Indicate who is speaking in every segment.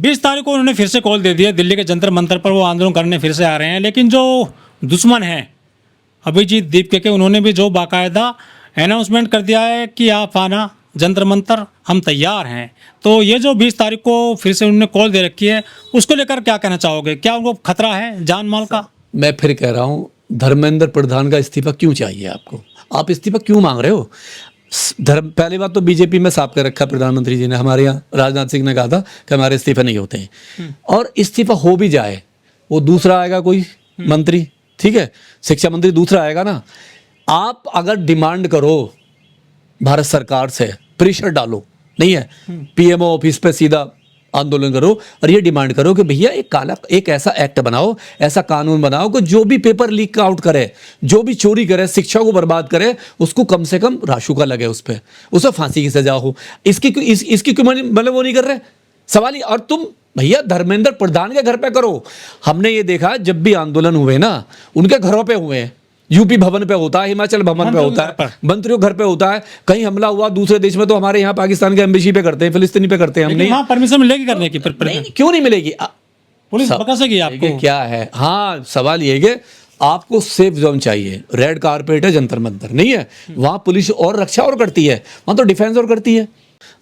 Speaker 1: 20 तारीख को उन्होंने फिर से कॉल दे दिया, दिल्ली के जंतर मंतर पर वो आंदोलन करने फिर से आ रहे हैं। लेकिन जो दुश्मन है अभिजीत दीपके के, उन्होंने भी जो बाकायदा अनाउंसमेंट कर दिया है कि आप आना जंतर मंतर, हम तैयार हैं। तो ये जो 20 तारीख को फिर से उन्होंने कॉल दे रखी है, उसको लेकर क्या कहना चाहोगे? क्या उनको खतरा है जान माल का?
Speaker 2: मैं फिर कह रहा हूँ, धर्मेंद्र प्रधान का इस्तीफा क्यों चाहिए आपको? आप इस्तीफा क्यों मांग रहे हो? पहली बात तो बीजेपी में साफ कर रखा प्रधानमंत्री जी ने, हमारे यहाँ राजनाथ सिंह ने कहा था कि हमारे इस्तीफे नहीं होते हैं। और इस्तीफा हो भी जाए, वो दूसरा आएगा कोई मंत्री, ठीक है, शिक्षा मंत्री दूसरा आएगा ना। आप अगर डिमांड करो भारत सरकार से, प्रेशर डालो, नहीं है, पीएमओ ऑफिस पे सीधा आंदोलन करो और ये डिमांड करो कि भैया एक ऐसा एक्ट बनाओ, ऐसा कानून बनाओ कि जो भी पेपर लीक आउट करे, जो भी चोरी करे, शिक्षा को बर्बाद करे, उसको कम से कम राशुका लगे, उस पर उसे फांसी की सजा हो। इसकी क्यों मतलब वो नहीं कर रहे? सवाल ही। और तुम भैया धर्मेंद्र प्रधान के घर पे करो। हमने ये देखा जब भी आंदोलन हुए ना, उनके घरों पे हुए हैं। यूपी भवन पे होता है, हिमाचल भवन पे होता है, मंत्रियों घर पे होता है। कहीं हमला हुआ दूसरे देश में तो हमारे यहाँ पाकिस्तान के एम्बेसी पे करते हैं, फिलिस्तीनी पे करते हैं। हमने
Speaker 1: वहाँ परमिशन मिलेगी करने की?
Speaker 2: क्यों नहीं मिलेगी?
Speaker 1: पुलिस बकसेगी आपको? क्या
Speaker 2: है, हाँ, सवाल ये है कि आपको सेफ जोन चाहिए। रेड कारपेट है जंतर मंतर, नहीं है, वहाँ पुलिस और रक्षा और करती है, वहाँ तो डिफेंस और करती है।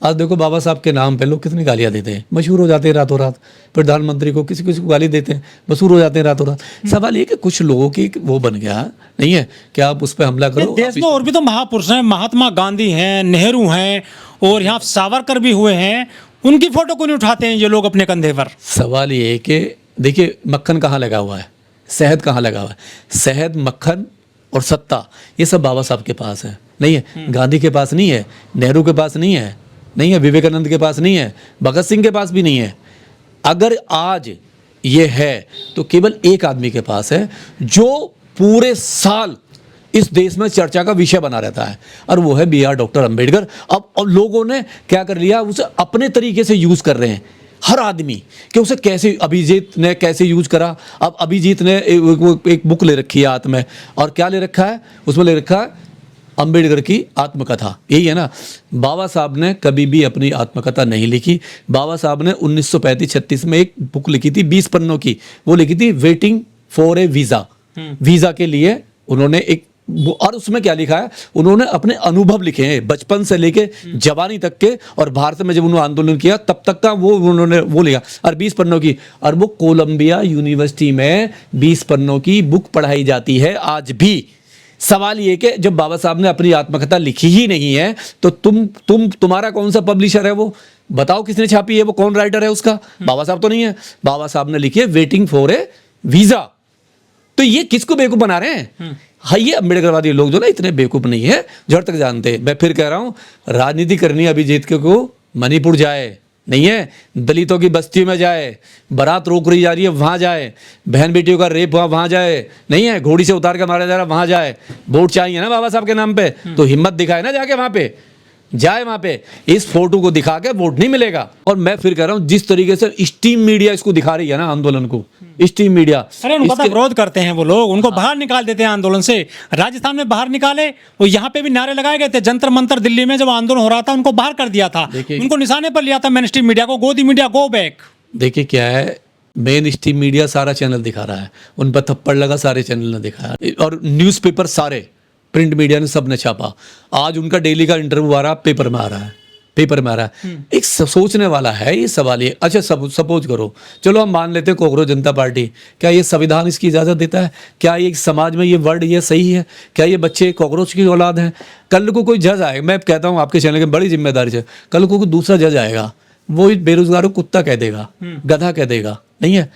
Speaker 2: आज देखो बाबा साहब के नाम पे लोग कितनी गालियां देते हैं, मशहूर हो जाते हैं रातों रात। प्रधानमंत्री को किसी किसी को गाली देते हैं, मशहूर हो जाते हैं रातों रात। सवाल ये कि कुछ लोगों की वो बन गया, नहीं है कि आप उस पर हमला करो।
Speaker 1: देश में और भी तो महापुरुष हैं, महात्मा गांधी हैं, नेहरू हैं, और यहाँ सावरकर भी हुए हैं। उनकी फोटो क्यों नहीं उठाते हैं ये लोग अपने कंधे पर?
Speaker 2: सवाल ये है कि देखिए मक्खन कहाँ लगा हुआ है, शहद कहाँ लगा हुआ है? शहद, मक्खन और सत्ता, ये सब बाबा साहब के पास है, नहीं है, गांधी के पास नहीं है, नेहरू के पास नहीं है, नहीं है, विवेकानंद के पास नहीं है, भगत सिंह के पास भी नहीं है। अगर आज ये है तो केवल एक आदमी के पास है जो पूरे साल इस देश में चर्चा का विषय बना रहता है, और वो है BR डॉक्टर अंबेडकर। अब लोगों ने क्या कर लिया, उसे अपने तरीके से यूज कर रहे हैं हर आदमी, कि उसे कैसे, अभिजीत ने कैसे यूज करा। अब अभिजीत ने एक बुक ले रखी है हाथ में, और क्या ले रखा है उसमें? ले रखा है अंबेडकर की आत्मकथा। यही है ना। बाबा साहब ने कभी भी अपनी आत्मकथा नहीं लिखी। बाबा साहब ने 1935-36 में एक बुक लिखी थी 20 पन्नों की, वो लिखी थी waiting for a visa. Visa के लिए उन्होंने एक, और उसमें क्या लिखा है? उन्होंने अपने अनुभव लिखे हैं बचपन से लेके जवानी तक के, और भारत में जब उन्होंने आंदोलन किया तब तक का वो उन्होंने वो लिखा, और 20 पन्नों की। और वो कोलंबिया यूनिवर्सिटी में 20 पन्नों की बुक पढ़ाई जाती है आज भी। सवाल ये कि जब बाबा साहब ने अपनी आत्मकथा लिखी ही नहीं है तो तुम्हारा कौन सा पब्लिशर है? वो बताओ किसने छापी है, वो कौन राइटर है उसका? बाबा साहब तो नहीं है। बाबा साहब ने लिखी है वेटिंग फॉर ए वीजा। तो ये किसको बेवकूफ बना रहे हैं? हाँ, ये अम्बेडकरवादी लोग जो ना इतने बेवकूफ नहीं है जड़ तक जानते। मैं फिर कह रहा हूं, राजनीति करनी अभिजीत को मणिपुर जाए, नहीं है, दलितों की बस्ती में जाए, बारात रोक रही जा रही है वहाँ जाए, बहन बेटियों का रेप हुआ वहाँ जाए, नहीं है, घोड़ी से उतार के मारा जा रहा वहाँ जाए। वोट चाहिए ना बाबा साहब के नाम पे, तो हिम्मत दिखाए ना, जाके वहाँ पे जाए, वहाँ पे इस फोटो को दिखा के वोट नहीं मिलेगा। और मैं फिर कह रहा हूँ जिस तरीके से स्टीम मीडिया इसको दिखा रही है ना आंदोलन को, स्टीम मीडिया,
Speaker 1: अरे उनका तो विरोध करते हैं वो लोग, उनको बाहर निकाल देते हैं आंदोलन से। राजस्थान में बाहर निकाले, वो यहाँ पे भी नारे लगाए गए थे। जंतर मंतर दिल्ली में जब आंदोलन हो रहा था, उनको बाहर कर दिया था, उनको निशाने पर लिया था मेन स्ट्रीम मीडिया को, गोदी मीडिया गो बैक।
Speaker 2: देखिए क्या है, मेन स्ट्रीम मीडिया सारा चैनल दिखा रहा है, उन पर थप्पड़ लगा, सारे चैनल ने दिखाया, और न्यूज़पेपर सारे प्रिंट मीडिया ने सब ने छापा। आज उनका डेली का इंटरव्यू आ रहा है, पेपर में आ रहा है, पेपर में आ रहा है। एक सोचने वाला है ये सवाल ये। अच्छा सपोज करो, चलो हम मान लेते हैं कांग्रेस जनता पार्टी, क्या ये संविधान इसकी इजाज़त देता है? क्या ये समाज में ये वर्ड ये सही है? क्या ये बच्चे कांग्रेस की औलाद हैं? कल को कोई जज आएगा, मैं कहता हूँ आपके चैनल की बड़ी जिम्मेदारी से, कल को कोई दूसरा जज आएगा, वो बेरोजगार को कुत्ता कह देगा, गधा कह देगा, नहीं है,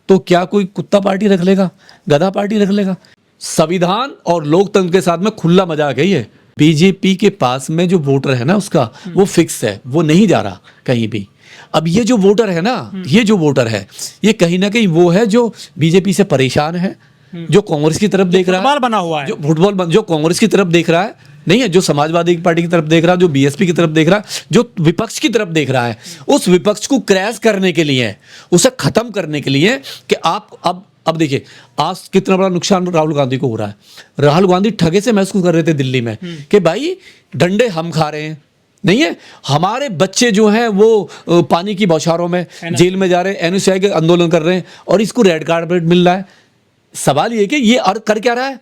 Speaker 2: तो क्या कोई कुत्ता पार्टी रख लेगा, गधा पार्टी रख लेगा? संविधान और लोकतंत्र के साथ में खुला मजाक है ये। बीजेपी के पास में जो वोटर है ना उसका वो फिक्स है, वो नहीं जा रहा कहीं भी। अब ये जो वोटर है ना, ये जो वोटर है, ये कहीं ना कहीं वो है जो बीजेपी से परेशान है, जो कांग्रेस की तरफ देख रहा है,
Speaker 1: बना हुआ है,
Speaker 2: जो फुटबॉल, जो कांग्रेस की तरफ देख रहा है, नहीं है, जो समाजवादी पार्टी की तरफ देख रहा है, जो बीएसपी की तरफ देख रहा है, जो विपक्ष की तरफ देख रहा है। उस विपक्ष को क्रैश करने के लिए, उसे खत्म करने के लिए कि आप अब देखिए आज कितना बड़ा नुकसान राहुल गांधी को हो रहा है। राहुल गांधी ठगे से महसूस कर रहे थे दिल्ली में कि भाई डंडे हम खा रहे हैं, नहीं है। हमारे बच्चे जो हैं वो पानी की बौछारों में जेल में जा रहे हैं, एनएसयूआई के आंदोलन कर रहे हैं और इसको रेड कार्पेट मिल रहा है। सवाल ये कि ये कर क्या रहा है?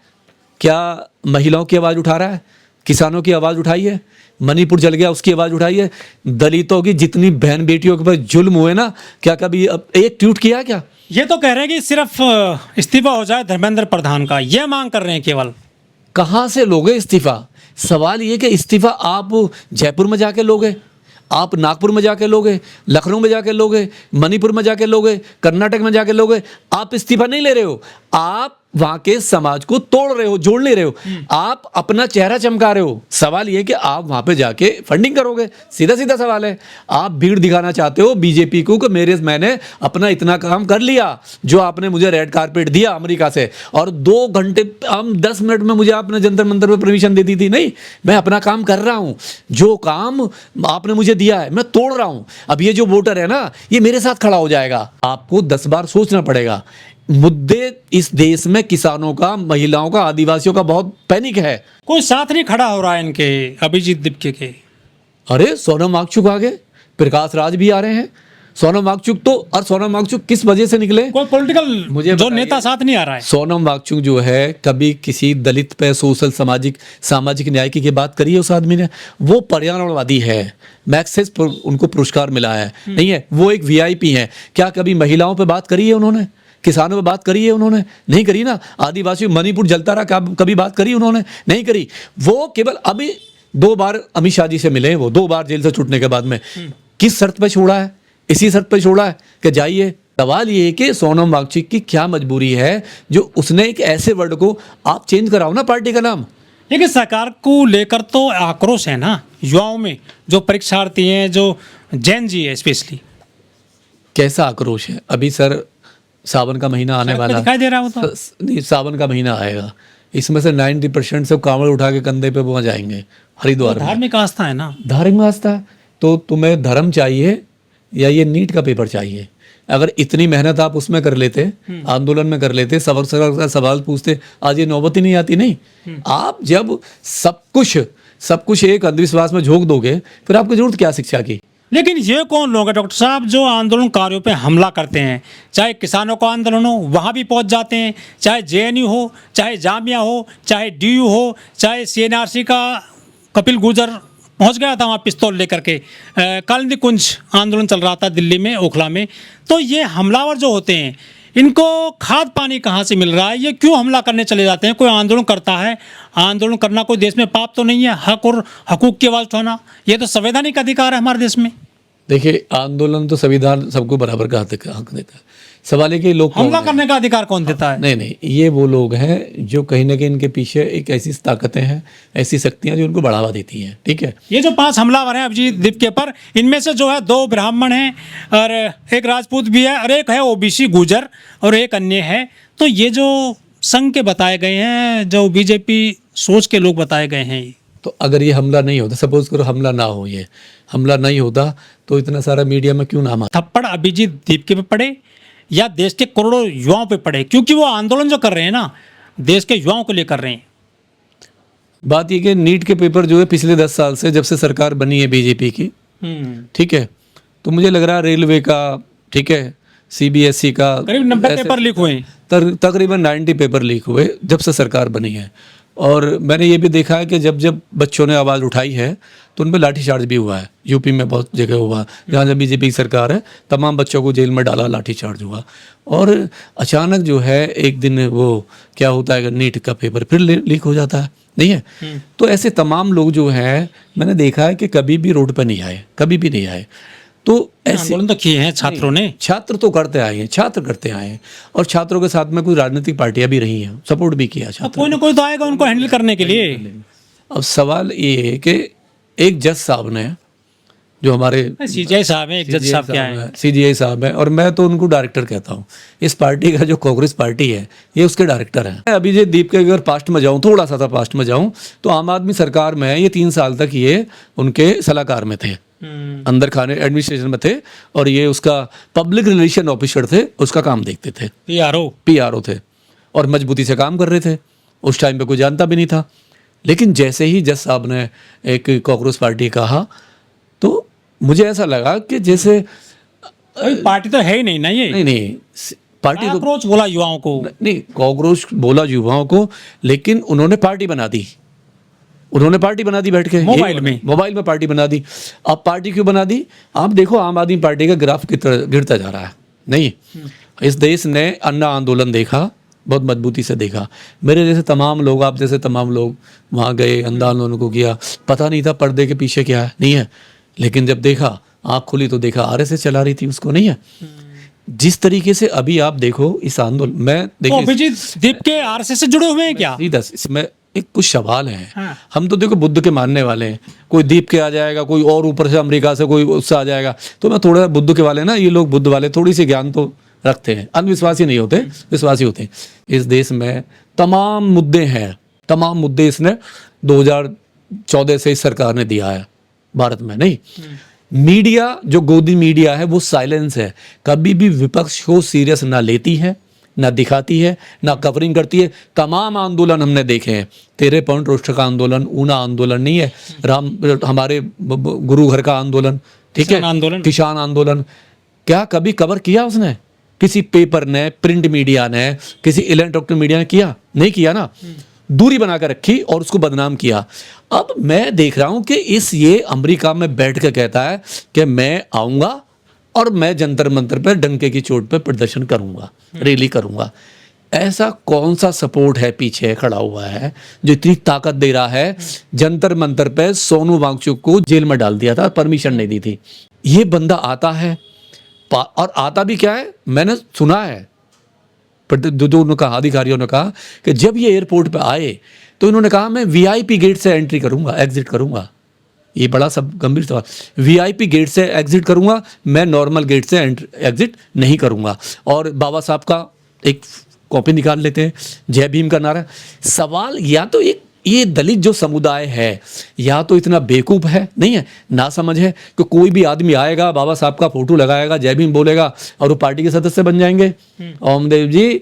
Speaker 2: क्या महिलाओं की आवाज़ उठा रहा है? किसानों की आवाज़ उठाई है? मणिपुर जल गया उसकी आवाज़ उठाई है? दलितों की जितनी बहन बेटियों के ऊपर जुल्म हुए ना, क्या कभी एक ट्वीट किया क्या?
Speaker 1: ये तो कह रहे हैं कि सिर्फ इस्तीफा हो जाए धर्मेंद्र प्रधान का, ये मांग कर रहे हैं केवल।
Speaker 2: कहाँ से लोगे इस्तीफा? सवाल ये कि इस्तीफा आप जयपुर में जाके लोगे, आप नागपुर में जाके लोगे, लखनऊ में जाके लोगे, मणिपुर में जाके लोगे, कर्नाटक में जाके लोगे। आप इस्तीफा नहीं ले रहे हो, आप वहां के समाज को तोड़ रहे हो, जोड़ नहीं रहे हो, आप अपना चेहरा चमका रहे हो। सवाल ये कि आप वहां पे जाके फंडिंग करोगे, सीधा सीधा सवाल है। आप भीड़ दिखाना चाहते हो बीजेपी को कि मैंने अपना इतना काम कर लिया, जो आपने मुझे रेड कारपेट दिया अमेरिका से, और 2 घंटे 10 मिनट में मुझे आपने जंतर मंतर पे परमिशन दे दी थी। नहीं, मैं अपना काम कर रहा हूं, जो काम आपने मुझे दिया है मैं तोड़ रहा हूं। अब ये जो वोटर है ना, ये मेरे साथ खड़ा हो जाएगा। आपको 10 बार सोचना पड़ेगा। मुद्दे इस देश में किसानों का, महिलाओं का, आदिवासियों का बहुत पैनिक है।
Speaker 1: कोई साथ नहीं खड़ा हो रहा है इनके, अभिजीत दीपके के।
Speaker 2: अरे सोनम वांगचुक आ गए, प्रकाश राज भी आ रहे हैं। सोनम वांगचुक तो, और सोनम वांगचुक किस वजह से निकले?
Speaker 1: कोई पॉलिटिकल
Speaker 2: मुझे
Speaker 1: जो नेता साथ नहीं आ रहा है।
Speaker 2: सोनम वांगचुक जो है, कभी किसी दलित पे, सोशल सामाजिक न्याय की बात करी है उस आदमी ने? वो पर्यावरणवादी है, मैक्सेस उनको पुरस्कार मिला है, नहीं है? वो एक वीआईपी है। क्या कभी महिलाओं पे बात करी है उन्होंने? किसानों पे बात करी है उन्होंने? नहीं करी ना। आदिवासी मणिपुर जलता रहा, कभी बात करी उन्होंने? नहीं करी। वो केवल अभी 2 बार अमित शाह जी से मिले, वो 2 बार जेल से छूटने के बाद में। किस शर्त पे छोड़ा है? इसी शर्त पे छोड़ा है कि जाइए। सवाल ये है कि सोनम वांगचुक की क्या मजबूरी है जो उसने एक ऐसे वर्ड को, आप चेंज कराओ ना पार्टी का नाम।
Speaker 1: लेकिन सरकार को लेकर तो आक्रोश है ना युवाओं में, जो परीक्षार्थी हैं, जो जैन जी है स्पेशली।
Speaker 2: कैसा आक्रोश है? अभी सर सावन का महीना आने वाला
Speaker 1: दिखाई दे रहा है वो तो।
Speaker 2: नहीं, सावन का महीना आएगा, इसमें से 90% सब कांवड़ उठा के कंधे पे वहाँ जाएंगे हरिद्वार में।
Speaker 1: धार्मिक आस्था है ना।
Speaker 2: धार्मिक आस्था है तो तुम्हें धर्म चाहिए या ये नीट का पेपर चाहिए? अगर इतनी मेहनत आप उसमें कर लेते, आंदोलन में कर लेते, सवाल पूछते, आज ये नौबत ही नहीं आती। नहीं, आप जब सब कुछ एक अंधविश्वास में झोंक दोगे, फिर आपको जरूरत क्या शिक्षा की?
Speaker 1: लेकिन ये कौन लोग हैं डॉक्टर साहब जो आंदोलनकारियों पे हमला करते हैं? चाहे किसानों का आंदोलन हो वहाँ भी पहुँच जाते हैं, चाहे जेएनयू हो, चाहे जामिया हो, चाहे डीयू हो, चाहे सीएनआरसी का कपिल गुर्जर पहुँच गया था वहाँ पिस्तौल लेकर के। कालिंदी कुंज आंदोलन चल रहा था दिल्ली में, ओखला में। तो ये हमलावर जो होते हैं, इनको खाद पानी कहाँ से मिल रहा है? ये क्यों हमला करने चले जाते हैं? कोई आंदोलन करता है, आंदोलन करना कोई देश में पाप तो नहीं है? हक और हकूक की आवाज़ उठाना, ये तो संवैधानिक अधिकार है हमारे देश में।
Speaker 2: देखिए, आंदोलन तो संविधान सबको बराबर का हक देता है। सवाल है कि लोग
Speaker 1: हमला करने का अधिकार कौन देता है?
Speaker 2: नहीं, ये वो लोग हैं जो कहीं ना कहीं इनके पीछे एक ऐसी ताकतें हैं, ऐसी शक्तियां जो उनको बढ़ावा देती हैं। ठीक है,
Speaker 1: ये जो 5 हमलावर हैं अभिजीत दीपके पर, इनमें से जो है 2 ब्राह्मण हैं और एक राजपूत भी है और एक है ओबीसी गुजर और एक अन्य है। तो ये जो संघ के बताए गए हैं, जो बीजेपी सोच के लोग बताए गए हैं।
Speaker 2: तो अगर ये हमला नहीं होता, सपोज करो हमला ना हो, ये हमला नहीं होता, तो इतना सारा मीडिया में क्यों नाम आता?
Speaker 1: थप्पड़ अभिजीत दीपके पे पड़े या देश के करोड़ों युवाओं पे पड़े? क्योंकि वो आंदोलन जो कर रहे हैं ना, देश के युवाओं के लिए कर रहे हैं।
Speaker 2: बात ये कि नीट के पेपर जो है पिछले 10 साल से, जब से सरकार बनी है बीजेपी की, ठीक है, तो मुझे लग रहा है रेलवे का, ठीक है, सीबीएसई का
Speaker 1: करीब 90 पेपर लीक हुए हैं।
Speaker 2: तकरीबन 90 पेपर लीक हुए जब से सरकार बनी है। और मैंने ये भी देखा है कि जब बच्चों ने आवाज़ उठाई है तो उन पर लाठीचार्ज भी हुआ है। यूपी में बहुत जगह हुआ, जहाँ जब बीजेपी की सरकार है, तमाम बच्चों को जेल में डाला, लाठीचार्ज हुआ। और अचानक जो है एक दिन वो क्या होता है कि नीट का पेपर फिर लीक हो जाता है, नहीं है? तो ऐसे तमाम लोग जो हैं, मैंने देखा है कि कभी भी रोड पर नहीं आए, कभी भी नहीं आए। तो ऐसे
Speaker 1: आंदोलन तो किए हैं छात्रों ने।
Speaker 2: छात्र तो करते आए हैं, छात्र करते आए हैं, और छात्रों के साथ में कुछ राजनीतिक पार्टियां भी रही हैं, सपोर्ट भी किया छात्र।
Speaker 1: कोई ना कोई तो आएगा उनको हैंडल करने के लिए।
Speaker 2: अब सवाल ये है कि एक जज साहब ने, जो हमारे
Speaker 1: सीजीआई साहब हैं, एक जज साहब क्या है,
Speaker 2: सीजीआई साहब हैं, और मैं तो उनको डायरेक्टर कहता हूँ। इस पार्टी का जो कांग्रेस पार्टी है, ये उसके डायरेक्टर हैं। अभिजीत दीपके अगर पास्ट में जाऊँ, थोड़ा सा पास्ट में जाऊँ, तो आम आदमी सरकार में ये 3 साल तक ये उनके सलाहकार में थे, अंदर खाने एडमिनिस्ट्रेशन में थे, और ये उसका पब्लिक रिलेशन ऑफिसर थे, उसका काम देखते थे, पीआरओ थे, और मजबूती से काम कर रहे थे। उस टाइम पे कोई जानता भी नहीं था। लेकिन जैसे ही जज साहब ने एक कांग्रेस पार्टी कहा मुझे ऐसा लगा कि जैसे
Speaker 1: कोई पार्टी तो है ही नहीं ना ये।
Speaker 2: नहीं पार्टी तो
Speaker 1: अप्रोच बोला युवाओं को।
Speaker 2: नहीं, कॉकरोच बोला युवाओं को, लेकिन उन्होंने पार्टी बना दी। उन्होंने पार्टी बना दी बैठ के मोबाइल में पार्टी बना दी। अब पार्टी क्यों बना दी? आप देखो आम आदमी पार्टी का ग्राफ गिरता जा रहा है। नहीं, इस देश ने अन्ना आंदोलन देखा, बहुत मजबूती से देखा। मेरे जैसे तमाम लोग, आप जैसे तमाम लोग वहाँ गए, अन्ना आंदोलन को किया, पता नहीं था पर्दे के पीछे क्या है, नहीं है। लेकिन जब देखा, आँख खुली तो देखा आरएसएस चला रही थी उसको, नहीं है। जिस तरीके से अभी आप देखो इस आंदोलन में, देखिए
Speaker 1: अभिजीत दीप के आरएसएस से जुड़े हुए हैं क्या?
Speaker 2: इसमें एक कुछ सवाल है। हाँ। हम तो देखो बुद्ध के मानने वाले हैं, कोई दीप के आ जाएगा, कोई और ऊपर से अमेरिका से कोई उससे आ जाएगा। तो मैं थोड़ा बुद्ध के वाले ना, ये लोग बुद्ध वाले थोड़ी सी ज्ञान तो रखते हैं, अंधविश्वासी नहीं होते, विश्वासी होते हैं। इस देश में तमाम मुद्दे हैं, तमाम मुद्दे इसने 2014 से इस सरकार ने दिया है भारत में। नहीं, मीडिया जो गोदी मीडिया है वो साइलेंस है, कभी भी विपक्ष को सीरियस ना लेती है, ना दिखाती है, ना कवरिंग करती है। तमाम आंदोलन हमने देखे हैं, 13 पॉइंट रोस्टर का आंदोलन, ऊना आंदोलन नहीं है, हमारे गुरु घर का आंदोलन, ठीक है, किसान आंदोलन, क्या कभी कवर किया उसने? किसी पेपर ने, प्रिंट मीडिया ने, किसी इलेक्ट्रॉनिक मीडिया ने किया? नहीं किया ना, दूरी बनाकर रखी और उसको बदनाम किया। अब मैं देख रहा हूं कि ये अमेरिका में बैठ के कहता है कि मैं आऊंगा और मैं जंतर मंतर पर डंके की चोट पर प्रदर्शन करूंगा, रैली करूंगा। ऐसा कौन सा सपोर्ट है पीछे खड़ा हुआ है जो इतनी ताकत दे रहा है? जंतर मंतर पे सोनू वांगचुक को जेल में डाल दिया था, परमिशन नहीं दी थी। ये बंदा आता है और आता भी क्या है, मैंने सुना है उन्होंने कहा, अधिकारियों ने कहा कि जब ये एयरपोर्ट पे आए तो इन्होंने कहा मैं वीआईपी गेट से एंट्री करूंगा, एग्जिट करूंगा। ये बड़ा सब गंभीर सवाल, वीआईपी गेट से एग्जिट करूंगा, मैं नॉर्मल गेट से एग्जिट नहीं करूंगा। और बाबा साहब का एक कॉपी निकाल लेते हैं, जय भीम का नारा। सवाल या तो ये दलित जो समुदाय है या तो इतना बेवकूफ़ है, नहीं है, ना समझ है कि कोई भी आदमी आएगा, बाबा साहब का फोटो लगाएगा, जय भीम बोलेगा और वो पार्टी के सदस्य बन जाएंगे। ओमदेव जी,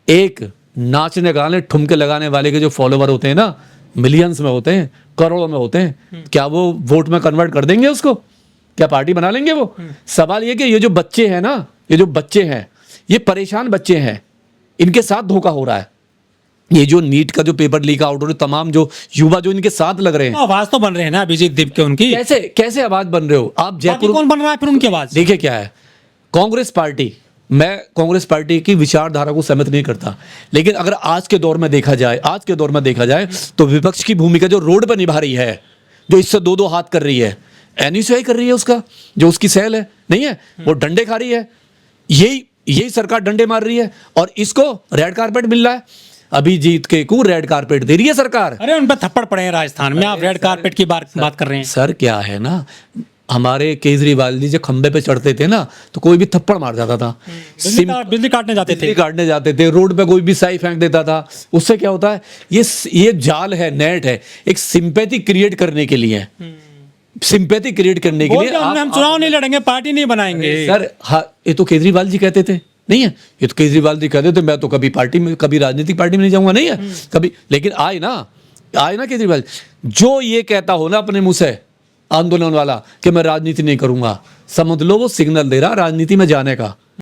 Speaker 2: एक नाचने गाने ठुमके लगाने वाले के जो फॉलोवर होते हैं ना, मिलियंस में होते हैं, करोड़ों में होते हैं, क्या वो वोट में कन्वर्ट कर देंगे उसको? क्या पार्टी बना लेंगे वो? सवाल ये कि ये जो बच्चे हैं ना, ये जो बच्चे हैं, ये परेशान बच्चे हैं, इनके साथ धोखा हो रहा है। ये जो नीट का जो पेपर लीक आउट हो रहे, तमाम जो युवा जो इनके साथ लग रहे हैं,
Speaker 1: आवाज तो बन रहे हैं ना अभिजीत दीप के उनकी।
Speaker 2: कैसे आवाज बन रहे हो आप? जयपुर
Speaker 1: कौन बन रहा है फिर उनकी आवाज?
Speaker 2: देखिए क्या है, कांग्रेस पार्टी, मैं कांग्रेस पार्टी की विचारधारा को सहमत नहीं करता, लेकिन अगर आज के दौर में देखा जाए तो विपक्ष की भूमिका जो रोड पर निभा रही है, जो इससे दो हाथ कर रही है, एनयूसीआई कर रही है, उसका जो उसकी सेल है, नहीं है, वो डंडे खा रही है। यही सरकार डंडे मार रही है और इसको रेड कारपेट मिल रहा है। अभिजीत के को रेड कारपेट दे रही है सरकार।
Speaker 1: अरे उन पर थप्पड़ पड़े हैं राजस्थान में, आप रेड कारपेट की बात कर रहे हैं।
Speaker 2: सर क्या है ना, हमारे केजरीवाल जी जब खंबे पे चढ़ते थे ना तो कोई भी थप्पड़ मार जाता था,
Speaker 1: बिजली काटने जाते थे,
Speaker 2: रोड पे कोई भी साई फेंक देता था। उससे क्या होता है, ये जाल है, नेट है, एक सिंपैथी क्रिएट करने के लिए, सिंपैथी क्रिएट करने के लिए
Speaker 1: हम चुनाव नहीं लड़ेंगे, पार्टी नहीं बनाएंगे।
Speaker 2: सर हाँ, ये तो केजरीवाल जी कहते थे, नहीं है, ये तो केजरीवाल जी कहते थे मैं तो कभी पार्टी में, कभी राजनीतिक पार्टी में नहीं जाऊंगा, नहीं है कभी। लेकिन आए ना केजरीवाल, जो ये कहता हो ना अपने मुंह से आंदोलन वाला कि मैं राजनीति नहीं करूंगा, समझ लो वो सिग्नल दे रहा राजनीति में जाने का।